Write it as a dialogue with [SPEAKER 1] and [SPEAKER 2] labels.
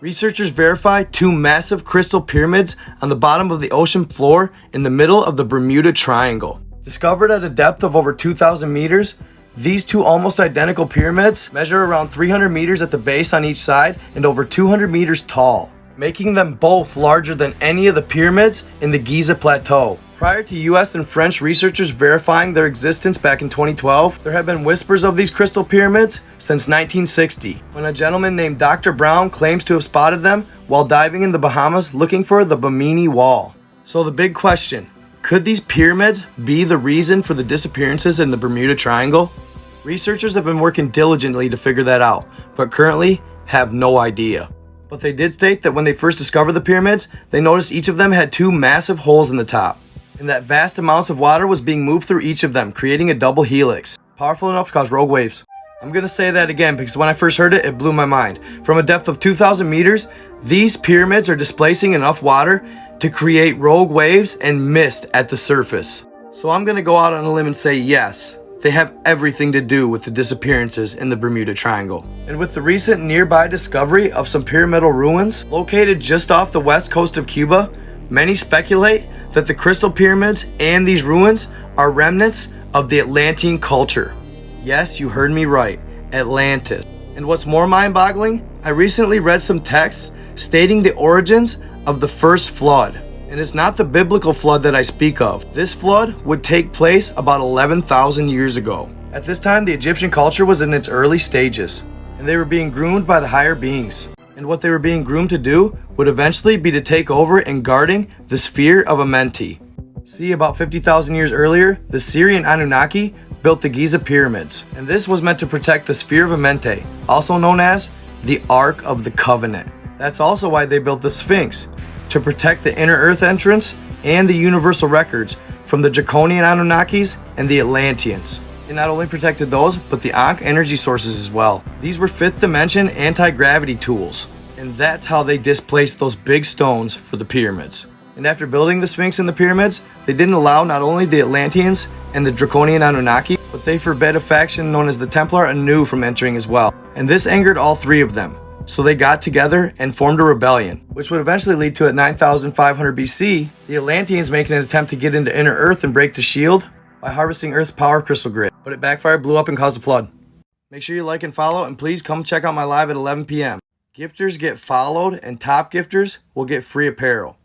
[SPEAKER 1] Researchers verified two massive crystal pyramids on the bottom of the ocean floor in the middle of the Bermuda Triangle. Discovered at a depth of over 2,000 meters, these two almost identical pyramids measure around 300 meters at the base on each side and over 200 meters tall, making them both larger than any of the pyramids in the Giza Plateau. Prior to US and French researchers verifying their existence back in 2012, there have been whispers of these crystal pyramids since 1960, when a gentleman named Dr. Brown claims to have spotted them while diving in the Bahamas looking for the Bimini Wall. So the big question, could these pyramids be the reason for the disappearances in the Bermuda Triangle? Researchers have been working diligently to figure that out, but currently have no idea. But they did state that when they first discovered the pyramids, they noticed each of them had two massive holes in the top, and that vast amounts of water was being moved through each of them, creating a double helix, powerful enough to cause rogue waves. I'm going to say that again because when I first heard it, it blew my mind. From a depth of 2,000 meters, these pyramids are displacing enough water to create rogue waves and mist at the surface. So I'm going to go out on a limb and say yes, they have everything to do with the disappearances in the Bermuda Triangle. And with the recent nearby discovery of some pyramidal ruins located just off the west coast of Cuba, many speculate that the crystal pyramids and these ruins are remnants of the Atlantean culture. Yes, you heard me right, Atlantis. And what's more mind-boggling, I recently read some texts stating the origins of the first flood. And it's not the biblical flood that I speak of. This flood would take place about 11,000 years ago. At this time, the Egyptian culture was in its early stages, and they were being groomed by the higher beings. And what they were being groomed to do would eventually be to take over and guarding the sphere of Amenti. See, about 50,000 years earlier, the Syrian Anunnaki built the Giza pyramids, and this was meant to protect the sphere of Amenti, also known as the Ark of the Covenant. That's also why they built the Sphinx, to protect the inner earth entrance and the universal records from the Draconian Anunnakis and the Atlanteans. It not only protected those, but the Ankh energy sources as well. These were 5th dimension anti-gravity tools, and that's how they displaced those big stones for the pyramids. And after building the Sphinx and the pyramids, they didn't allow not only the Atlanteans and the Draconian Anunnaki, but they forbade a faction known as the Templar anew from entering as well. And this angered all three of them. So they got together and formed a rebellion, which would eventually lead to at 9,500 BC, the Atlanteans making an attempt to get into inner Earth and break the shield by harvesting Earth's power crystal grid. But it backfired, blew up, and caused a flood. Make sure you like and follow, and please come check out my live at 11 p.m. Gifters get followed, and top gifters will get free apparel.